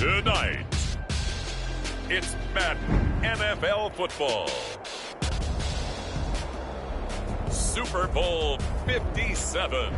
Tonight, it's Madden NFL football. Super Bowl 57.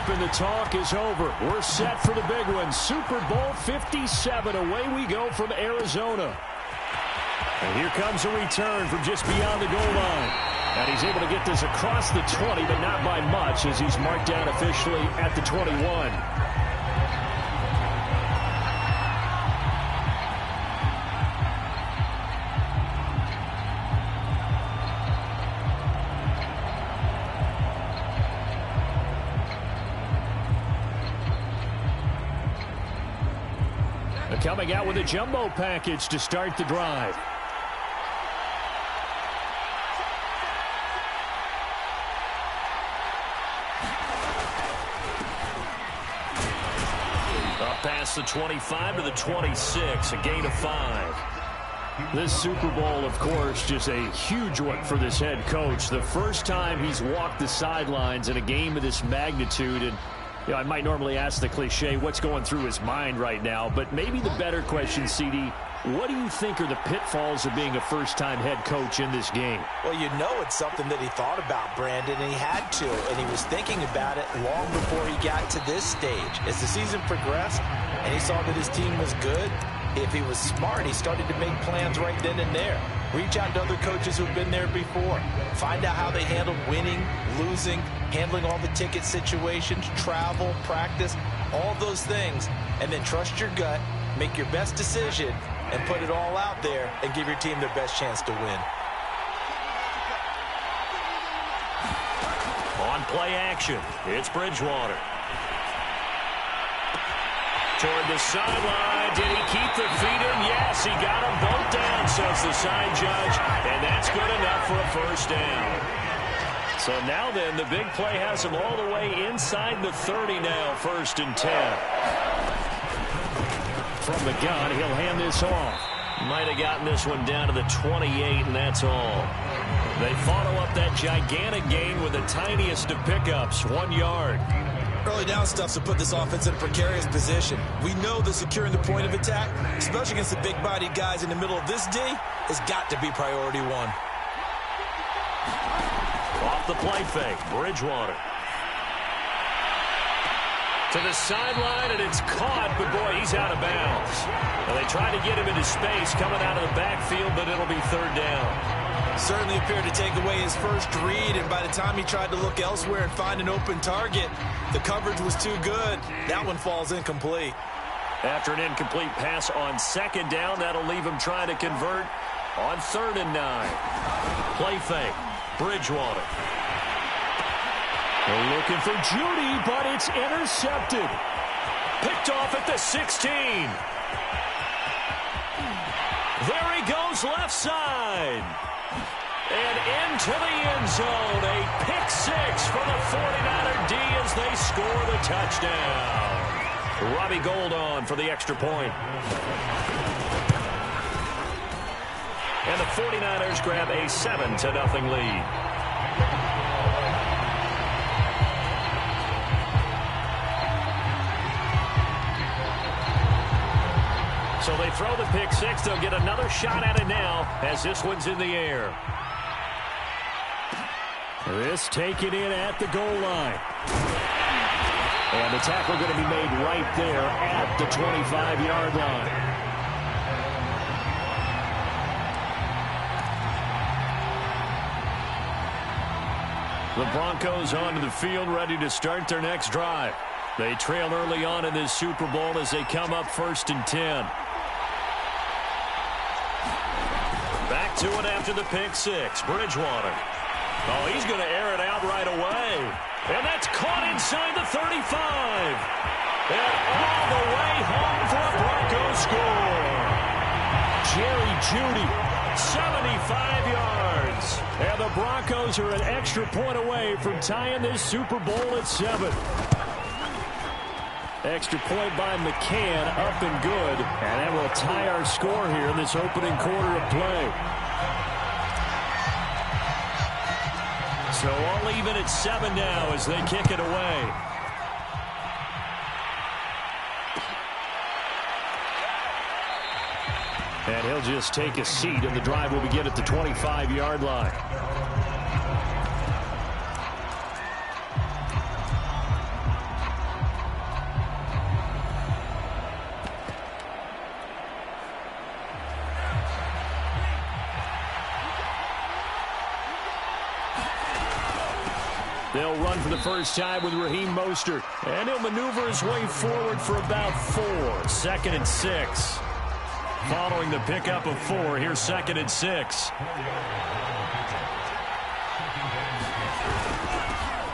And the talk is over. We're set for the big one. Super Bowl 57. Away we go from Arizona. And here comes a return from just beyond the goal line. And he's able to get this across the 20, but not by much as he's marked down officially at the 21. Coming out with a jumbo package to start the drive. Up past the 25 to the 26, a gain of 5. This Super Bowl, of course, just a huge one for this head coach. The first time he's walked the sidelines in a game of this magnitude. And you know, I might normally ask the cliche, what's going through his mind right now? But maybe the better question, CD, what do you think are the pitfalls of being a first-time head coach in this game? Well, you know it's something that he thought about, Brandon, and he had to. And he was thinking about it long before he got to this stage. As the season progressed and he saw that his team was good, if he was smart, he started to make plans right then and there. Reach out to other coaches who've been there before. Find out how they handled winning, losing, handling all the ticket situations, travel, practice, all those things. And then trust your gut, make your best decision, and put it all out there and give your team their best chance to win. On play action, it's Bridgewater. Toward the sideline. Did he keep the feet in? Yes, he got them both down, says the side judge. And that's good enough for a first down. So now then, the big play has him all the way inside the 30 now, 1st and 10. From the gun, he'll hand this off. Might have gotten this one down to the 28, and that's all. They follow up that gigantic gain with the tiniest of pickups, 1 yard. Early down stuff to put this offense in a precarious position. We know that securing the point of attack, especially against the big-bodied guys in the middle of this D, has got to be priority 1. Off the play fake, Bridgewater. To the sideline, and it's caught, but boy, he's out of bounds. Well, they tried to get him into space coming out of the backfield, but it'll be 3rd down. Certainly appeared to take away his first read, and by the time he tried to look elsewhere and find an open target, the coverage was too good. That one falls incomplete. After an incomplete pass on 2nd down, that'll leave him trying to convert on 3rd and 9. Play fake, Bridgewater. They're looking for Judy, but it's intercepted. Picked off at the 16. There he goes left side. And into the end zone. A pick 6 for the 49er D as they score the touchdown. Robbie Gould on for the extra point. And the 49ers grab a 7-0 lead. So they throw the pick 6. They'll get another shot at it now as this one's in the air. This taken in at the goal line. And the tackle going to be made right there at the 25-yard line. The Broncos onto the field ready to start their next drive. They trail early on in this Super Bowl as they come up 1st and 10. Back to it after the pick 6. Bridgewater. Oh, he's going to air it out right away. And that's caught inside the 35. And all the way home for a Broncos score. Jerry Jeudy, 75 yards. And the Broncos are an extra point away from tying this Super Bowl at 7. Extra point by McCann, up and good. And that will tie our score here in this opening quarter of play. So all even at 7 now as they kick it away. And he'll just take a seat, and the drive will begin at the 25-yard line. They'll run for the first time with Raheem Mostert. And he'll maneuver his way forward for about 4. 2nd and 6. Following the pickup of 4, here's 2nd and 6.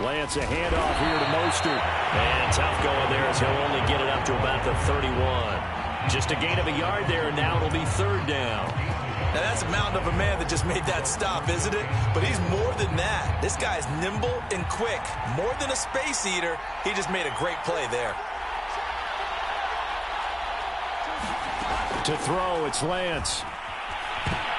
Lance, a handoff here to Mostert. And tough going there as he'll only get it up to about the 31. Just a gain of a yard there, and now it'll be 3rd down. Now, that's a mountain of a man that just made that stop, isn't it? But he's more than that. This guy's nimble and quick. More than a space eater, he just made a great play there. To throw, it's Lance.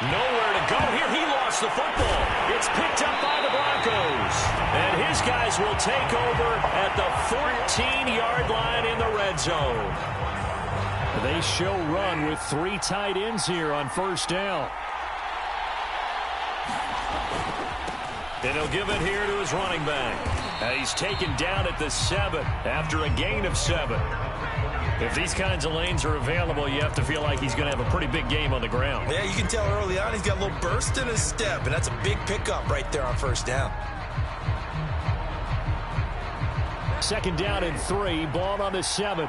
Nowhere to go here. He lost the football. It's picked up by the Broncos. And his guys will take over at the 14-yard line in the red zone. They show run with 3 tight ends here on 1st down. And he'll give it here to his running back. And he's taken down at the 7 after a gain of 7. If these kinds of lanes are available, you have to feel like he's going to have a pretty big game on the ground. Yeah, you can tell early on he's got a little burst in his step, and that's a big pickup right there on 1st down. 2nd down and 3, ball on the 7.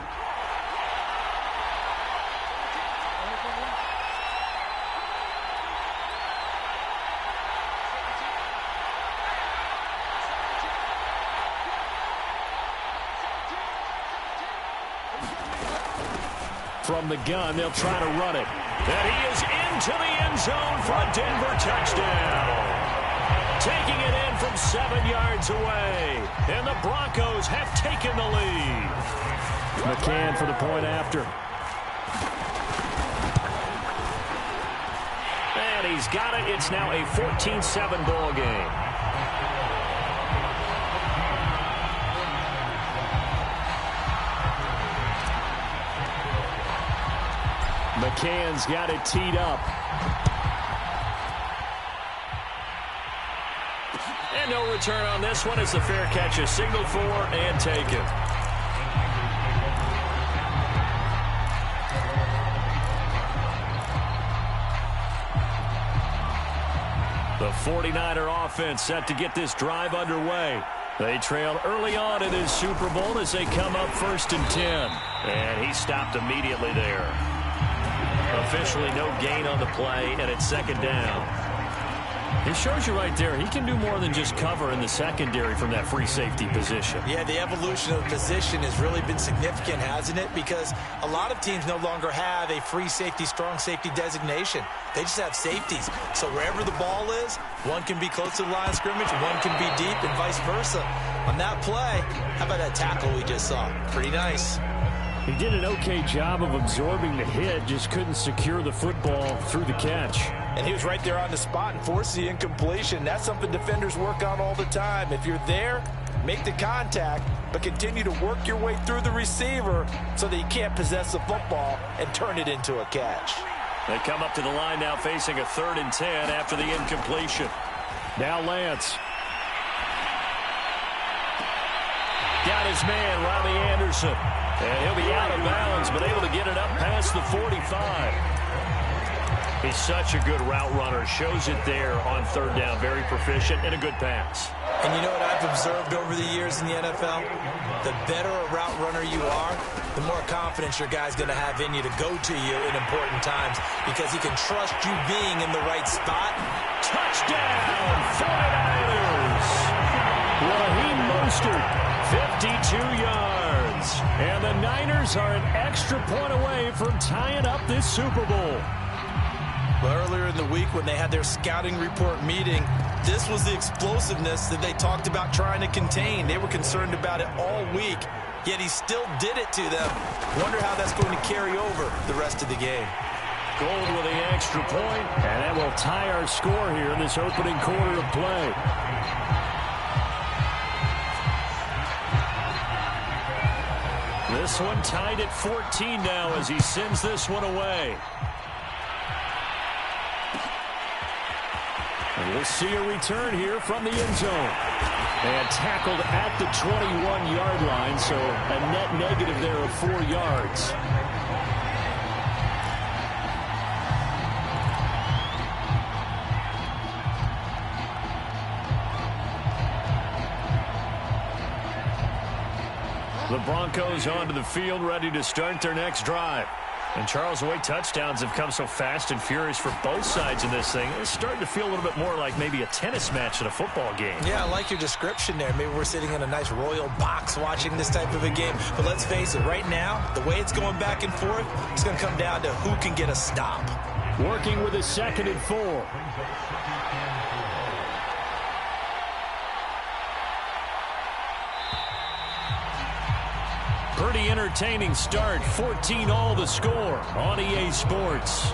From the gun, they'll try to run it. And he is into the end zone for a Denver touchdown. Taking it in from 7 yards away. And the Broncos have taken the lead. McCann for the point after. And he's got it. It's now a 14-7 ball game. McCann's got it teed up. And no return on this one. It's a fair catch, a signal for and taken. The 49er offense set to get this drive underway. They trailed early on in this Super Bowl as they come up 1st and 10. And he stopped immediately there. Officially no gain on the play, and it's 2nd down. It shows you right there, he can do more than just cover in the secondary from that free safety position. Yeah, the evolution of the position has really been significant, hasn't it? Because a lot of teams no longer have a free safety, strong safety designation. They just have safeties. So wherever the ball is, one can be close to the line of scrimmage, one can be deep, and vice versa. On that play, how about that tackle we just saw? Pretty nice. He did an okay job of absorbing the hit, just couldn't secure the football through the catch. And he was right there on the spot and forced the incompletion. That's something defenders work on all the time. If you're there, make the contact, but continue to work your way through the receiver so that you can't possess the football and turn it into a catch. They come up to the line now facing a 3rd and 10 after the incompletion. Now Lance. Got his man, Robbie Anderson. And he'll be out of bounds, but able to get it up past the 45. He's such a good route runner. Shows it there on 3rd down. Very proficient and a good pass. And you know what I've observed over the years in the NFL? The better a route runner you are, the more confidence your guy's going to have in you to go to you in important times because he can trust you being in the right spot. Touchdown, 49ers! Raheem Mostert, 52 yards. And the Niners are an extra point away from tying up this Super Bowl. Well, earlier in the week when they had their scouting report meeting, this was the explosiveness that they talked about trying to contain. They were concerned about it all week, yet he still did it to them. Wonder how that's going to carry over the rest of the game. Gold with the extra point, and that will tie our score here in this opening quarter of play. This one tied at 14 now as he sends this one away. And we'll see a return here from the end zone. And tackled at the 21-yard line, so a net negative there of 4 yards. The Broncos onto the field, ready to start their next drive. And Charles, the way touchdowns have come so fast and furious for both sides in this thing, it's starting to feel a little bit more like maybe a tennis match in a football game. Yeah, I like your description there. Maybe we're sitting in a nice royal box watching this type of a game. But let's face it, right now, the way it's going back and forth, it's going to come down to who can get a stop. Working with a 2nd and 4. Pretty entertaining start. 14 all the score on EA Sports.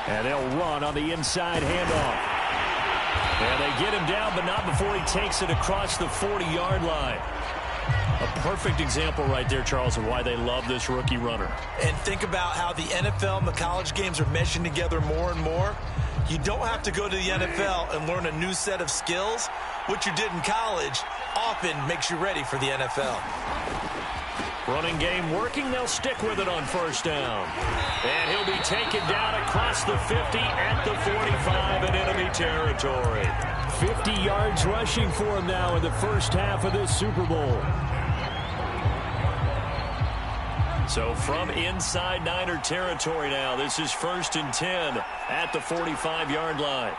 And they'll run on the inside handoff. And they get him down, but not before he takes it across the 40-yard line. A perfect example right there, Charles, of why they love this rookie runner. And think about how the NFL and the college games are meshing together more and more. You don't have to go to the NFL and learn a new set of skills. What you did in college often makes you ready for the NFL. Running game working. They'll stick with it on first down. And he'll be taken down across the 50 at the 45 in enemy territory. 50 yards rushing for him now in the first half of this Super Bowl. So from inside Niner territory now, this is 1st and 10 at the 45-yard line.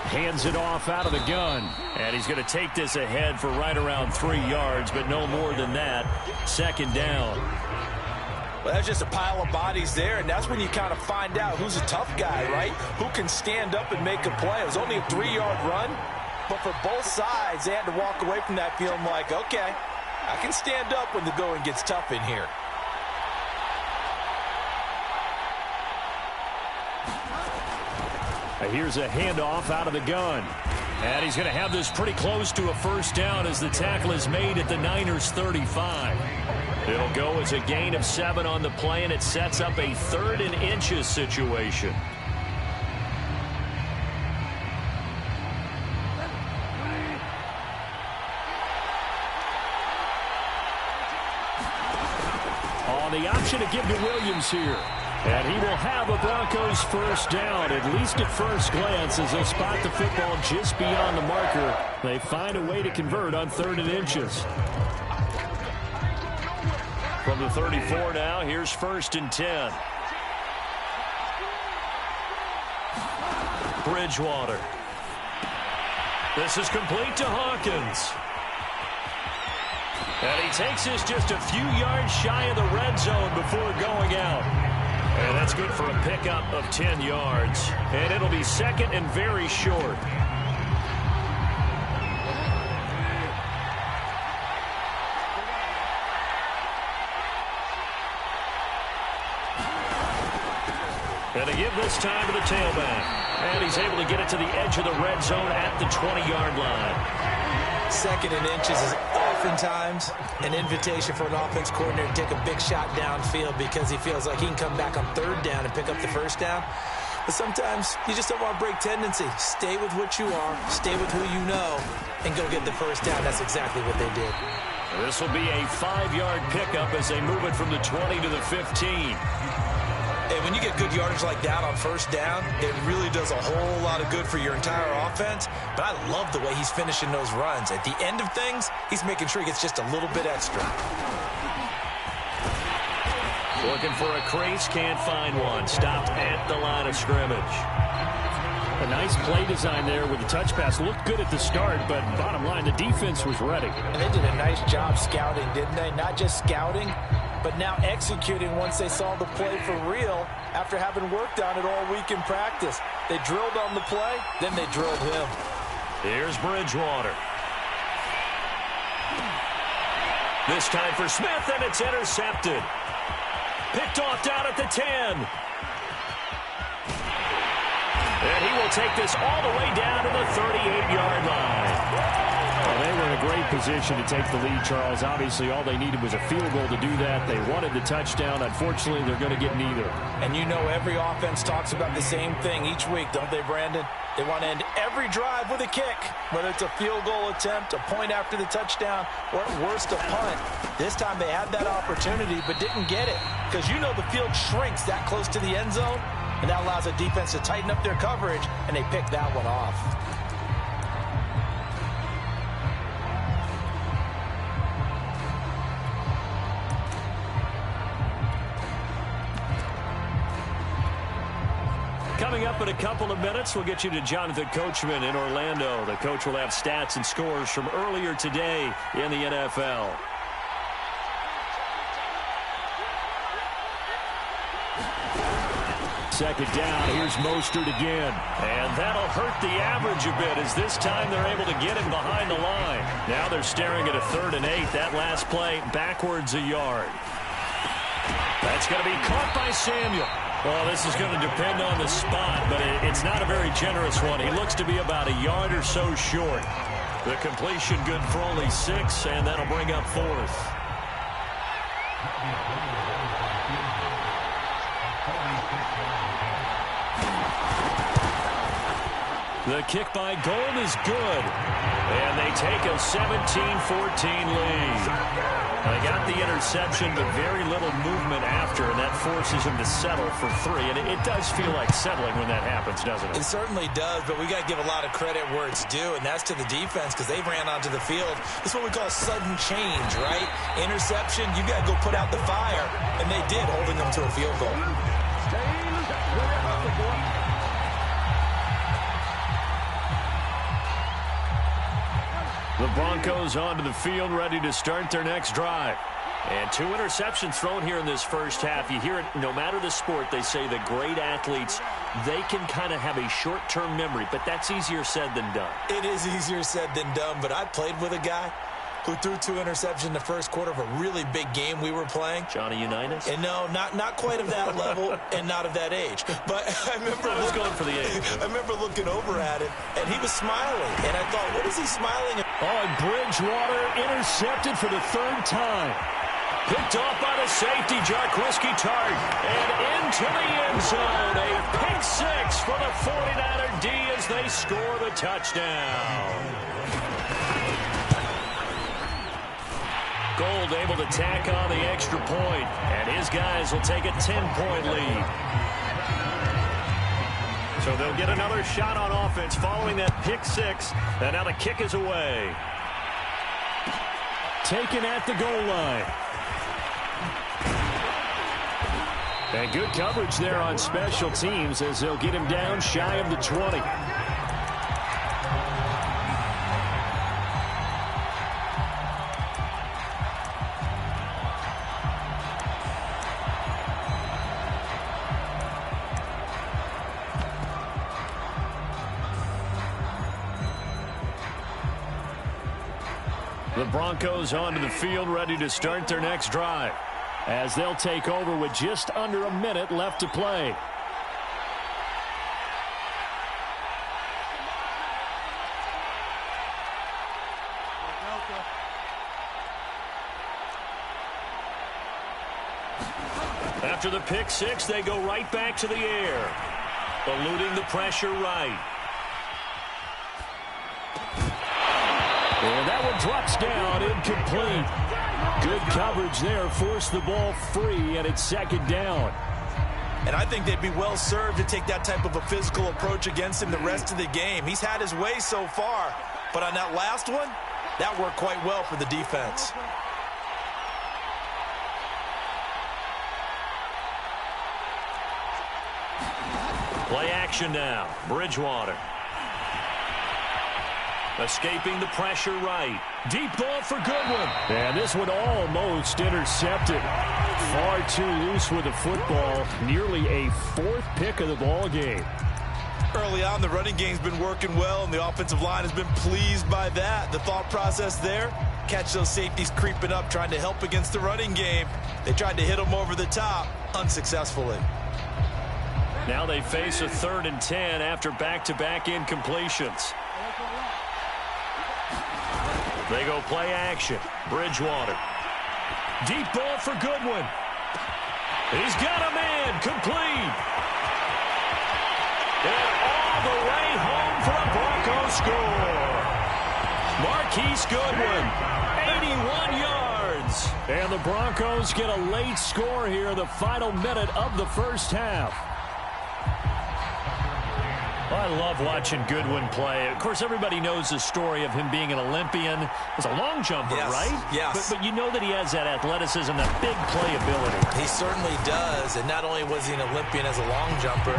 Hands it off out of the gun. And he's going to take this ahead for right around 3 yards, but no more than that. 2nd down. Well, that's just a pile of bodies there, and that's when you kind of find out who's a tough guy, right? Who can stand up and make a play. It was only a 3-yard run, but for both sides, they had to walk away from that feeling like, okay, I can stand up when the going gets tough in here. Here's a handoff out of the gun. And he's going to have this pretty close to a first down as the tackle is made at the Niners' 35. It'll go as a gain of 7 on the play, and it sets up a 3rd and inches situation. On the option to give to Williams here. And he will have a Broncos first down, at least at first glance, as they'll spot the football just beyond the marker. They find a way to convert on 3rd and inches. From the 34 now, here's 1st and 10. Bridgewater. This is complete to Hawkins. And he takes this just a few yards shy of the red zone before going out. And that's good for a pickup of 10 yards. And it'll be 2nd and very short. And they give this time to the tailback. And he's able to get it to the edge of the red zone at the 20-yard line. 2nd and inches is oftentimes an invitation for an offense coordinator to take a big shot downfield because he feels like he can come back on 3rd down and pick up the first down. But sometimes you just don't want to break tendency. Stay with what you are, stay with who you know, and go get the first down. That's exactly what they did. This will be a 5-yard pickup as they move it from the 20 to the 15. Hey, when you get good yardage like that on first down, it really does a whole lot of good for your entire offense. But I love the way he's finishing those runs. At the end of things, he's making sure he gets just a little bit extra. Looking for a crease, can't find one. Stopped at the line of scrimmage. A nice play design there with the touch pass. Looked good at the start, but bottom line, the defense was ready. And they did a nice job scouting, didn't they? Not just scouting, but now executing once they saw the play for real after having worked on it all week in practice. They drilled on the play, then they drilled him. Here's Bridgewater. This time for Smith, and it's intercepted. Picked off down at the 10. And he will take this all the way down to the 38-yard line. Well, they were in a great position to take the lead, Charles. Obviously, all they needed was a field goal to do that. They wanted the touchdown. Unfortunately, they're going to get neither. And you know every offense talks about the same thing each week, don't they, Brandon? They want to end every drive with a kick, whether it's a field goal attempt, a point after the touchdown, or at worst, a punt. This time they had that opportunity but didn't get it because you know the field shrinks that close to the end zone, and that allows the defense to tighten up their coverage, and they pick that one off. Coming up in a couple of minutes, we'll get you to Jonathan Coachman in Orlando. The coach will have stats and scores from earlier today in the NFL. Second down, here's Mostert again. And that'll hurt the average a bit as this time they're able to get him behind the line. Now they're staring at a 3rd and 8. That last play backwards a yard. That's going to be caught by Samuel. Well, this is going to depend on the spot, but it's not a very generous one. He looks to be about a yard or so short. The completion good for only 6, and that'll bring up 4th. The kick by Gold is good, and they take a 17-14 lead. They got the interception, but very little movement after, and that forces him to settle for 3. And it does feel like settling when that happens, doesn't it? It certainly does, but we got to give a lot of credit where it's due, and that's to the defense because they ran onto the field. It's what we call sudden change, right? Interception, you got to go put out the fire, and they did, holding them to a field goal. The Broncos onto the field, ready to start their next drive. And 2 interceptions thrown here in this first half. You hear it, no matter the sport, they say the great athletes, they can kind of have a short-term memory, but that's easier said than done. It is easier said than done, but I played with a guy who threw 2 interceptions in the first quarter of a really big game we were playing. Johnny Unitas? And no, not quite of that level and not of that age. But I going for the age. I remember looking over at him, and he was smiling. And I thought, what is he smiling at? Oh, and Bridgewater intercepted for the 3rd time. Picked off by the safety, Jarquiski Tart. And into the end zone. A pick 6 for the 49er D as they score the touchdown. Gold able to tack on the extra point, and his guys will take a 10-point lead. So they'll get another shot on offense following that pick 6, and now the kick is away. Taken at the goal line. And good coverage there on special teams as they'll get him down shy of the 20. The Broncos onto the field, ready to start their next drive, as they'll take over with just under a minute left to play. After the pick 6, they go right back to the air. Eluding the pressure right. And that one drops down, incomplete. Good coverage there, forced the ball free, and it's second down. And I think they'd be well served to take that type of a physical approach against him the rest of the game. He's had his way so far, but on that last one, that worked quite well for the defense. Play action now. Bridgewater. Escaping the pressure right. Deep ball for Goodwin. And this one almost intercepted. Far too loose with the football. Nearly a fourth pick of the ball game. Early on, the running game's been working well, and the offensive line has been pleased by that. The thought process there, catch those safeties creeping up, trying to help against the running game. They tried to hit them over the top, unsuccessfully. Now they face a 3rd and 10 after back-to-back incompletions. They go play action. Bridgewater. Deep ball for Goodwin. He's got a man. Complete. And all the way home for a Broncos score. Marquise Goodwin, 81 yards. And the Broncos get a late score here in the final minute of the first half. I love watching Goodwin play. Of course, everybody knows the story of him being an Olympian. As a long jumper, yes, right? Yes. But you know that he has that athleticism, that big playability. He certainly does. And not only was he an Olympian as a long jumper,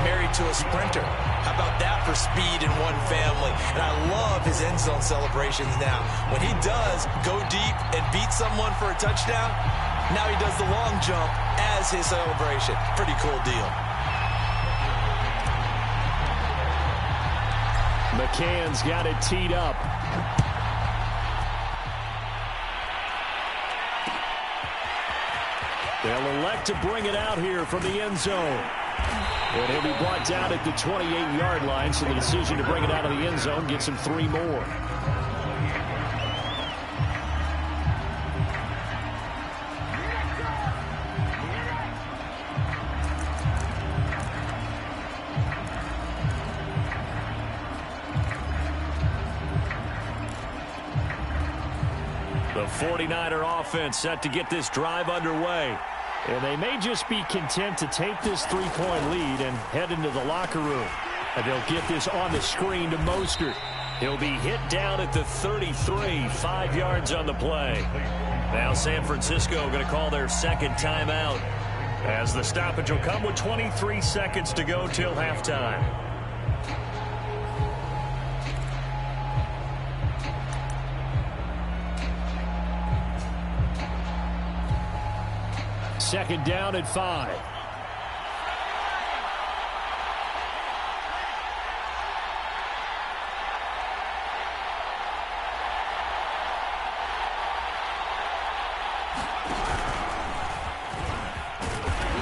married to a sprinter. How about that for speed in one family? And I love his end zone celebrations now. When he does go deep and beat someone for a touchdown, now he does the long jump as his celebration. Pretty cool deal. McCann's got it teed up. They'll elect to bring it out here from the end zone. And he'll be brought down at the 28-yard line, so the decision to bring it out of the end zone gets him 3 more. The 49er offense set to get this drive underway. And they may just be content to take this 3-point lead and head into the locker room. And they'll get this on the screen to Mostert. He'll be hit down at the 33, 5 yards on the play. Now San Francisco going to call their second timeout, as the stoppage will come with 23 seconds to go till halftime. Second down at 5.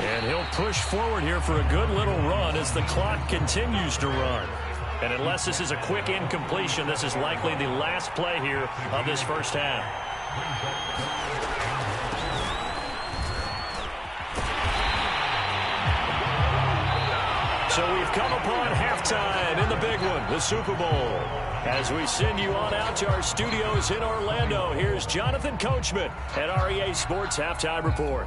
And he'll push forward here for a good little run as the clock continues to run. And unless this is a quick incompletion, this is likely the last play here of this first half. So we've come upon halftime in the big one, the Super Bowl. As we send you on out to our studios in Orlando, here's Jonathan Coachman at REA Sports Halftime Report.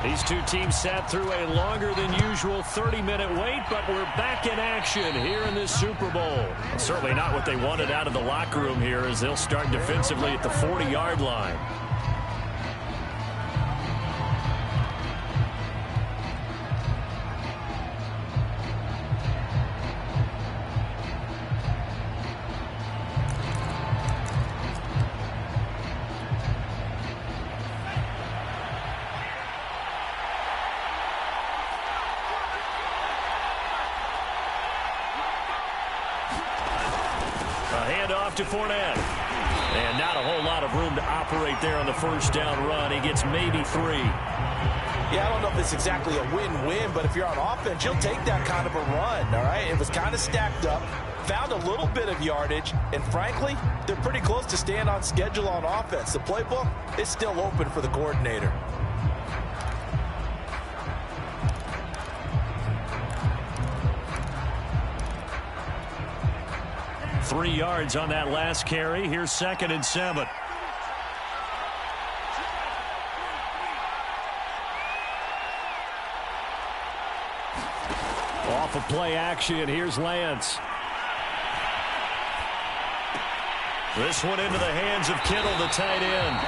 These two teams sat through a longer than usual 30-minute wait, but we're back in action here in this Super Bowl. Certainly not what they wanted out of the locker room here, as they'll start defensively at the 40-yard line. To Fournette. And not a whole lot of room to operate there on the first down run. He gets maybe 3. Yeah, I don't know if it's exactly a win-win, but if you're on offense, you'll take that kind of a run, all right? It was kind of stacked up. found a little bit of yardage, and frankly, they're pretty close to staying on schedule on offense. The playbook is still open for the coordinator. Three yards on that last carry. Here's 2nd and 7. Off of play action, here's Lance. This one into the hands of Kittle, the tight end.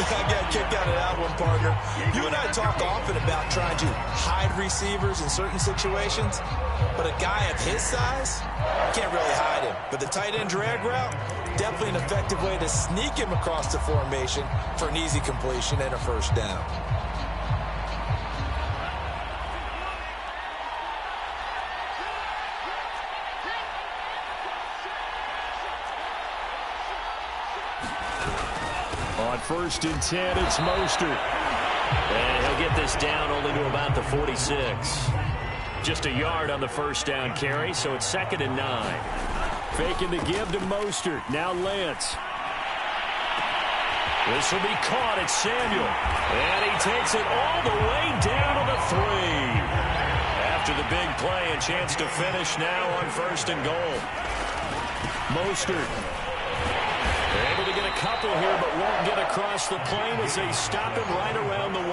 I got kicked out of that one, partner. You and I talk often about trying to hide receivers in certain situations, but a guy of his size, you can't really hide him. But the tight end drag route, definitely an effective way to sneak him across the formation for an easy completion and a first down. On 1st and 10, it's Mostert. And he'll get this down only to about the 46. Just a yard on the first down carry, so it's 2nd and 9. Faking the give to Mostert. Now Lance. This will be caught. It's Samuel. And he takes it all the way down to the 3. After the big play, a chance to finish now on 1st and goal. Mostert. They're able to get a couple here, but won't get across the plane as they stop him right around the 1.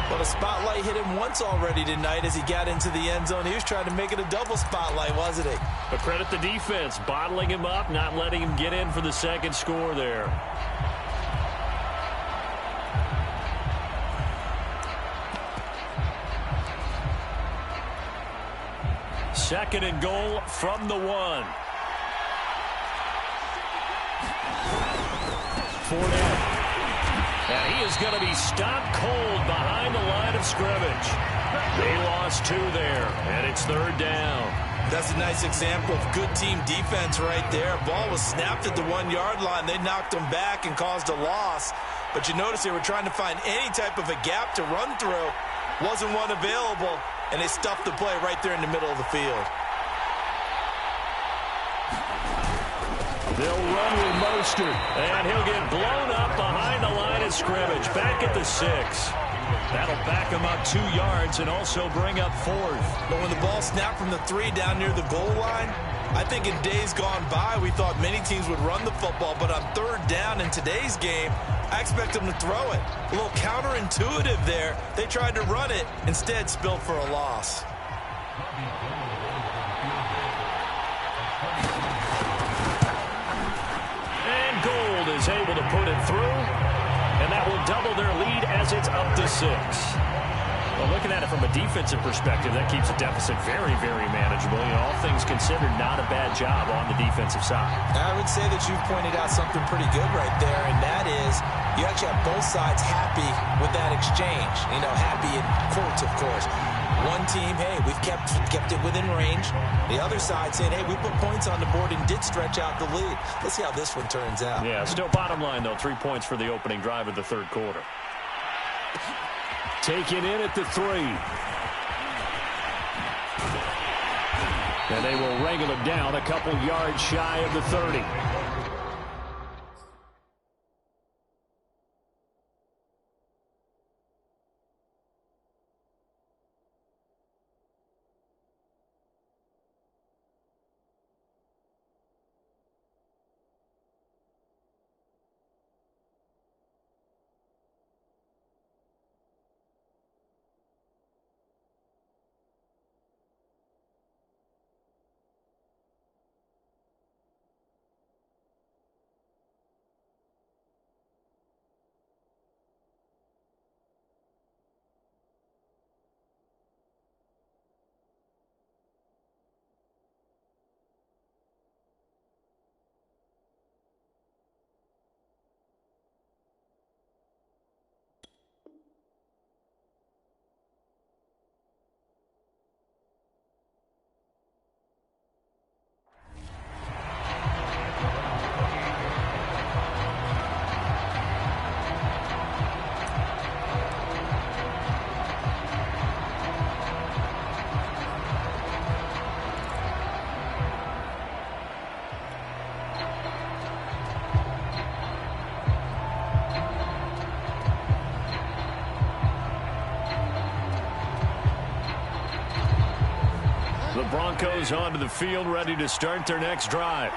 Well, the spotlight hit him once already tonight as he got into the end zone. He was trying to make it a double spotlight, wasn't he? But credit the defense, bottling him up, not letting him get in for the second score there. Second and goal from the 1. Fournette. And he is going to be stopped cold behind the line of scrimmage. They lost 2 there, and it's 3rd down. That's a nice example of good team defense right there. Ball was snapped at the 1-yard line. They knocked him back and caused a loss. But you notice they were trying to find any type of a gap to run through. Wasn't one available, and they stuffed the play right there in the middle of the field. They'll run with Mostert, and he'll get blown up behind the line of scrimmage. Back at the 6. That'll back him up 2 yards and also bring up 4th. But when the ball snapped from the 3 down near the goal line, I think in days gone by, we thought many teams would run the football. But on 3rd down in today's game, I expect them to throw it. A little counterintuitive there. They tried to run it, instead spilled for a loss. Is able to put it through, and that will double their lead as it's up to 6. Well, looking at it from a defensive perspective, that keeps the deficit very, very manageable. You know, all things considered, not a bad job on the defensive side. I would say that you've pointed out something pretty good right there, and that is you actually have both sides happy with that exchange. You know, happy in quotes, of course. One team, hey, we've kept it within range. The other side saying, hey, we put points on the board and did stretch out the lead. Let's see how this one turns out. Yeah, still bottom line, though, 3 points for the opening drive of the 3rd quarter. Taken in at the 3. And they will wrangle him down a couple yards shy of the 30. Broncos onto the field, ready to start their next drive.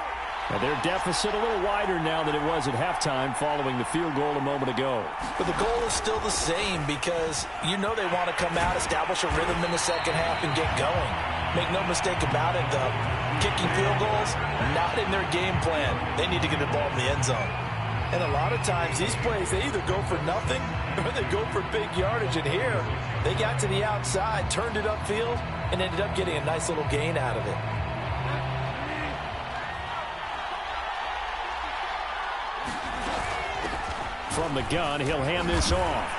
And their deficit a little wider now than it was at halftime following the field goal a moment ago. But the goal is still the same because you know they want to come out, establish a rhythm in the second half, and get going. Make no mistake about it, though. Kicking field goals, not in their game plan. They need to get the ball in the end zone. And a lot of times, these plays, they either go for nothing or they go for big yardage. And here, they got to the outside, turned it upfield, and ended up getting a nice little gain out of it. From the gun, he'll hand this off.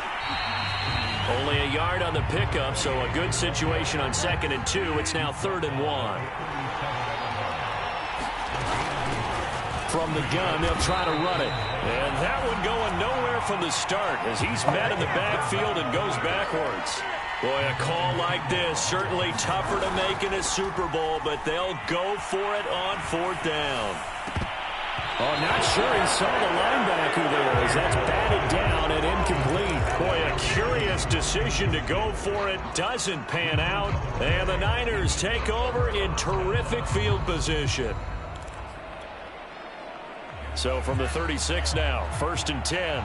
Only a yard on the pickup, so a good situation on 2nd and 2. It's now 3rd and 1. From the gun, they'll try to run it. And that one going nowhere from the start as he's met in the backfield and goes backwards. Boy, a call like this, certainly tougher to make in a Super Bowl, but they'll go for it on 4th down. Oh, not sure he saw the linebacker there as that's batted down and incomplete. Boy, a curious decision to go for it. Doesn't pan out. And the Niners take over in terrific field position. So from the 36 now, 1st and 10.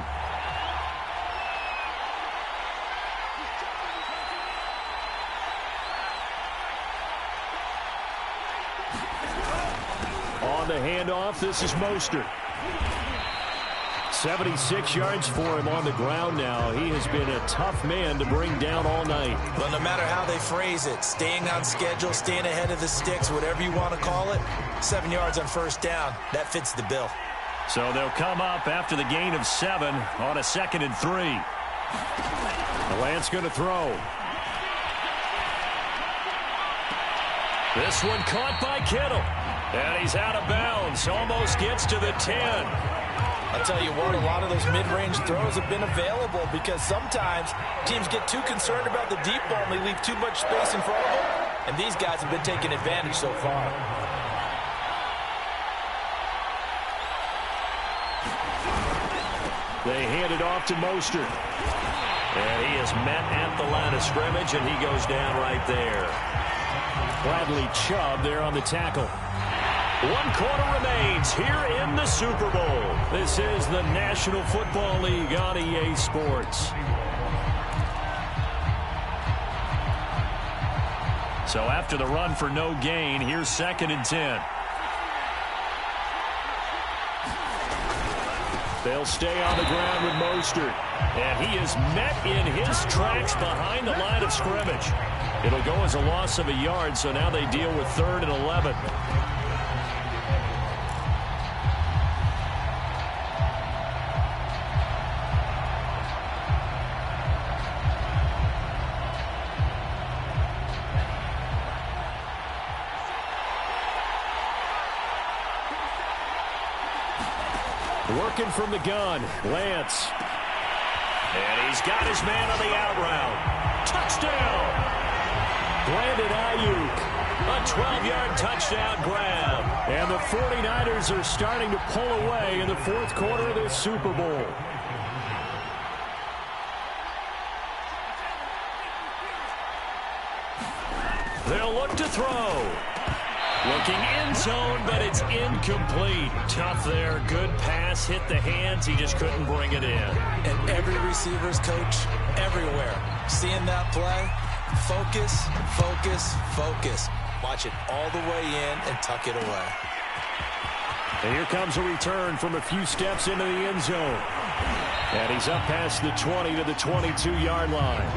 The handoff, this is Mostert. 76 yards for him on the ground now. He has been a tough man to bring down all night. Well, no matter how they phrase it, staying on schedule, staying ahead of the sticks, whatever you want to call it, 7 yards on 1st down, that fits the bill. So they'll come up after the gain of 7 on a 2nd and 3. Lance going to throw. This one caught by Kittle. And he's out of bounds. Almost gets to the 10. I'll tell you what, a lot of those mid-range throws have been available because sometimes teams get too concerned about the deep ball and they leave too much space in front of them. And these guys have been taking advantage so far. They hand it off to Mostert. And he is met at the line of scrimmage, and he goes down right there. Bradley Chubb there on the tackle. 1 quarter remains here in the Super Bowl. This is the National Football League on EA Sports. So after the run for no gain, here's 2nd and 10. They'll stay on the ground with Mostert. And he is met in his tracks behind the line of scrimmage. It'll go as a loss of a yard, so now they deal with 3rd and 11. Working from the gun, Lance. And he's got his man on the out route. Touchdown! Brandon Ayuk. A 12-yard touchdown grab. And the 49ers are starting to pull away in the 4th quarter of this Super Bowl. They'll look to throw. Looking end zone, but it's incomplete. Tough there. Good pass. Hit the hands. He just couldn't bring it in. And every receiver's coach everywhere. Seeing that play, focus, focus, focus. Watch it all the way in and tuck it away. And here comes a return from a few steps into the end zone. And he's up past the 20 to the 22-yard line.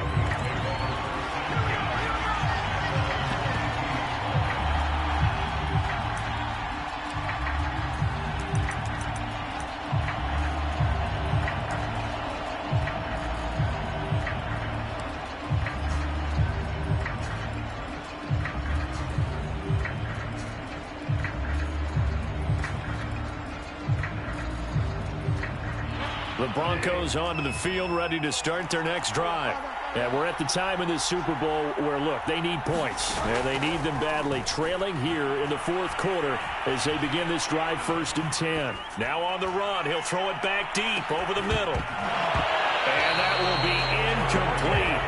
The Broncos onto the field, ready to start their next drive. And we're at the time in the Super Bowl where, look, they need points. And they need them badly. Trailing here in the 4th quarter as they begin this drive, 1st and 10. Now on the run. He'll throw it back deep over the middle. And that will be incomplete.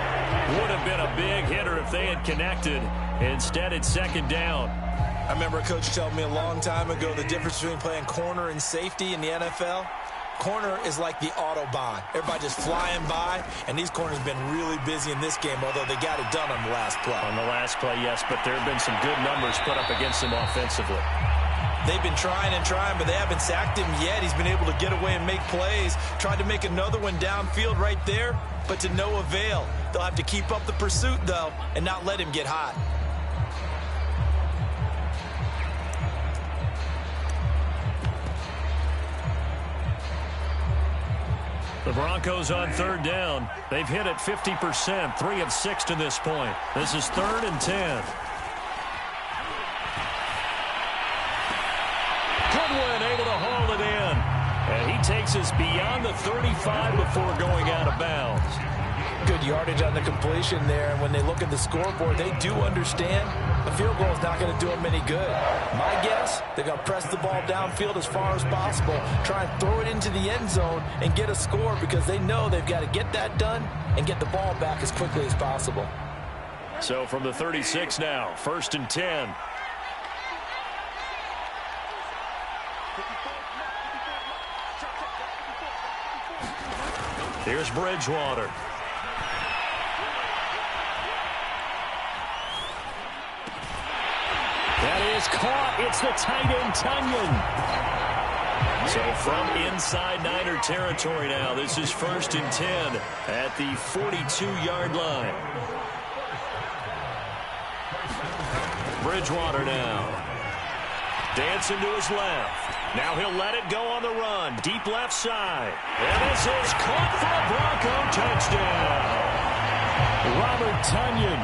Would have been a big hitter if they had connected. Instead, it's second down. I remember a coach telling me a long time ago the difference between playing corner and safety in the NFL. Corner is like the Autobahn. Everybody just flying by, and these corners have been really busy in this game, although they got it done on the last play. On the last play, yes, but there have been some good numbers put up against them offensively. They've been trying and trying, but they haven't sacked him yet. He's been able to get away and make plays. Tried to make another one downfield right there, but to no avail. They'll have to keep up the pursuit, though, and not let him get hot. The Broncos on third down. They've hit it 50%, 3 of 6 to this point. This is 3rd and 10. Goodwin able to haul it in. And he takes us beyond the 35 before going out of bounds. Good yardage on the completion there, and when they look at the scoreboard, they do understand a field goal is not going to do them any good. My guess, they're going to press the ball downfield as far as possible, try and throw it into the end zone and get a score because they know they've got to get that done and get the ball back as quickly as possible. So from the 36 now, 1st and 10. Here's Bridgewater. That is caught. It's the tight end, Tunyon. So from inside Niner territory now, this is 1st and 10 at the 42-yard line. Bridgewater now. Dancing to his left. Now he'll let it go on the run. Deep left side. And this is caught for a Bronco touchdown. Robert Tunyon,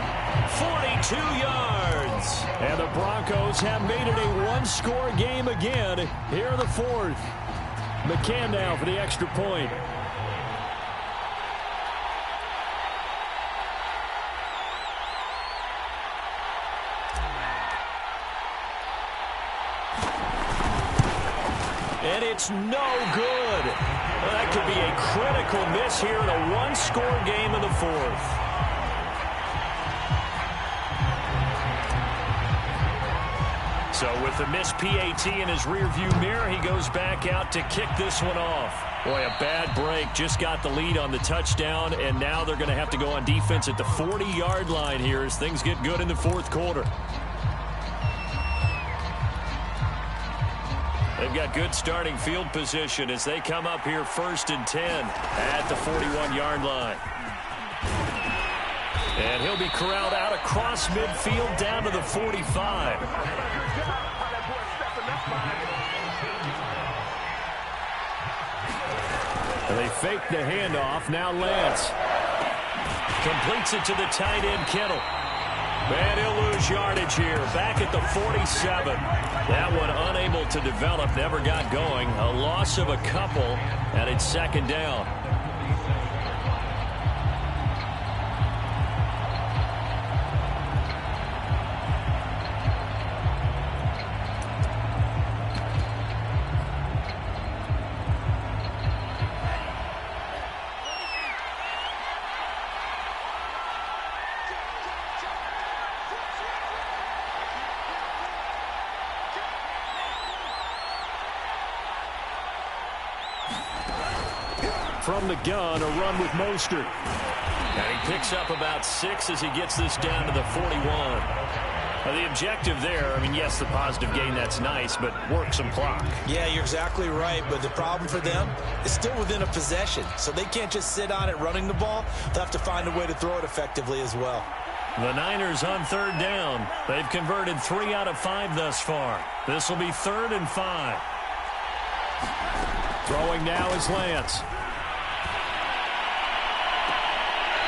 42 yards. And the Broncos have made it a one-score game again here in the 4th. McCann now for the extra point. And it's no good. Well, that could be a critical miss here in a one-score game in the 4th. So with the missed PAT in his rearview mirror, he goes back out to kick this one off. Boy, a bad break. Just got the lead on the touchdown, and now they're going to have to go on defense at the 40-yard line here as things get good in the 4th quarter. They've got good starting field position as they come up here 1st and 10 at the 41-yard line. And he'll be corralled out across midfield down to the 45. And they fake the handoff. Now Lance completes it to the tight end, Kittle. And he'll lose yardage here. Back at the 47. That one unable to develop. Never got going. A loss of a couple. And it's 2nd down. From the gun, a run with Mostert. And he picks up about 6 as he gets this down to the 41. Now, the objective there, I mean, yes, the positive gain, that's nice, but work some clock. Yeah, you're exactly right, but the problem for them is still within a possession, so they can't just sit on it running the ball. They'll have to find a way to throw it effectively as well. The Niners on 3rd down. They've converted 3 out of 5 thus far. This will be 3rd and 5. Throwing now is Lance.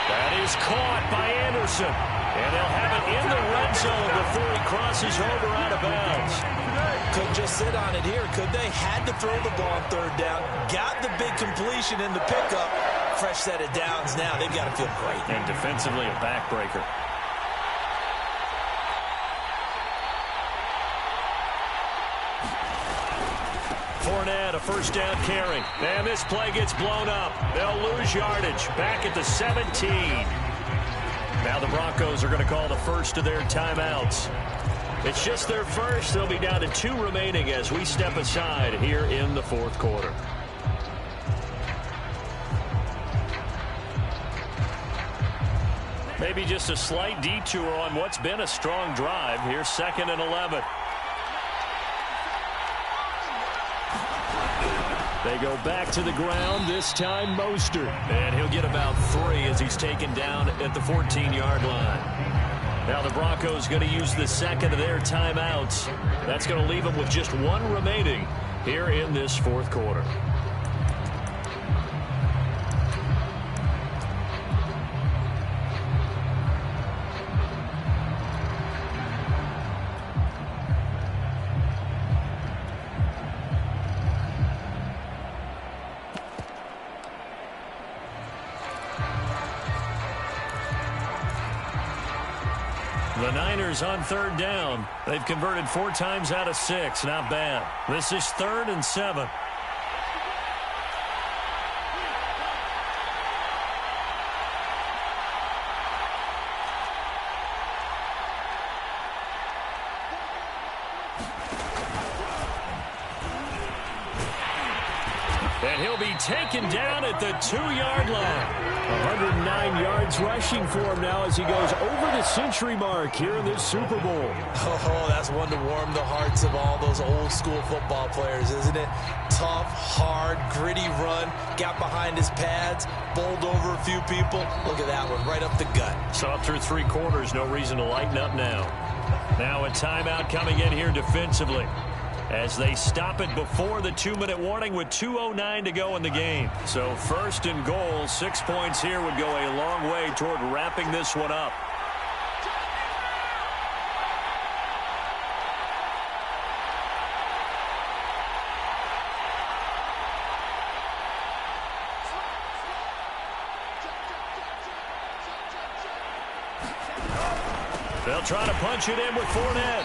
That is caught by Anderson. And they'll have it in the red zone before he crosses over out of bounds. Couldn't just sit on it here, could they? Had to throw the ball on 3rd down. Got the big completion in the pickup. Fresh set of downs now. They've got to feel great. And defensively, a backbreaker. Fournette, a 1st down carry. And this play gets blown up. They'll lose yardage. Back at the 17. Now the Broncos are going to call the first of their timeouts. It's just their first. They'll be down to 2 remaining as we step aside here in the fourth quarter. Maybe just a slight detour on what's been a strong drive. Here's 2nd and 11. They go back to the ground, this time Mostert. And he'll get about 3 as he's taken down at the 14-yard line. Now the Broncos going to use the second of their timeouts. That's going to leave them with just 1 remaining here in this fourth quarter. The Niners on 3rd down. They've converted 4 times out of 6. Not bad. This is 3rd and 7. And he'll be taken down at the 2-yard line. 109 yards rushing for him now as he goes over the century mark here in this Super Bowl. Oh, that's one to warm the hearts of all those old-school football players, isn't it? Tough, hard, gritty run, got behind his pads, bowled over a few people. Look at that one, right up the gut. Saw through 3 quarters, no reason to lighten up now. Now a timeout coming in here defensively, as they stop it before the 2-minute warning with 2:09 to go in the game. So 1st and goal, 6 points here would go a long way toward wrapping this one up. They'll try to punch it in with Fournette.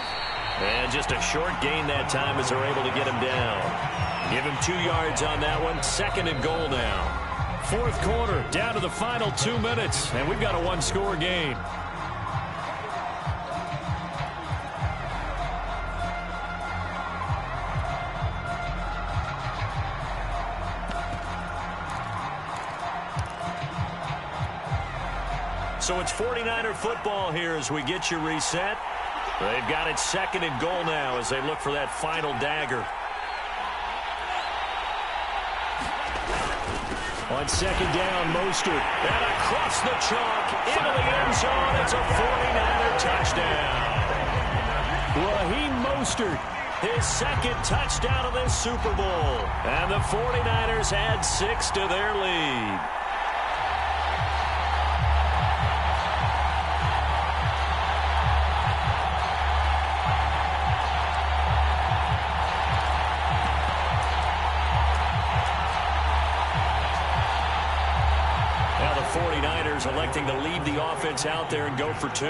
And just a short gain that time as they're able to get him down. Give him 2 yards on that one. 2nd and goal now. Fourth quarter, down to the final 2 minutes. And we've got a 1-score game. So it's 49er football here as we get you reset. They've got it 2nd and goal now as they look for that final dagger. On 2nd down, Mostert. And across the chalk, into the end zone. It's a 49er touchdown. Raheem Mostert, his 2nd touchdown of this Super Bowl. And the 49ers add 6 to their lead. Now the 49ers electing to leave the offense out there and go for 2.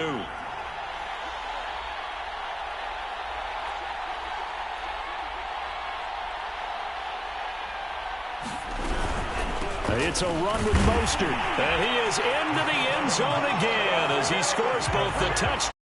It's a run with Mostert. And he is into the end zone again as he scores both the touchdown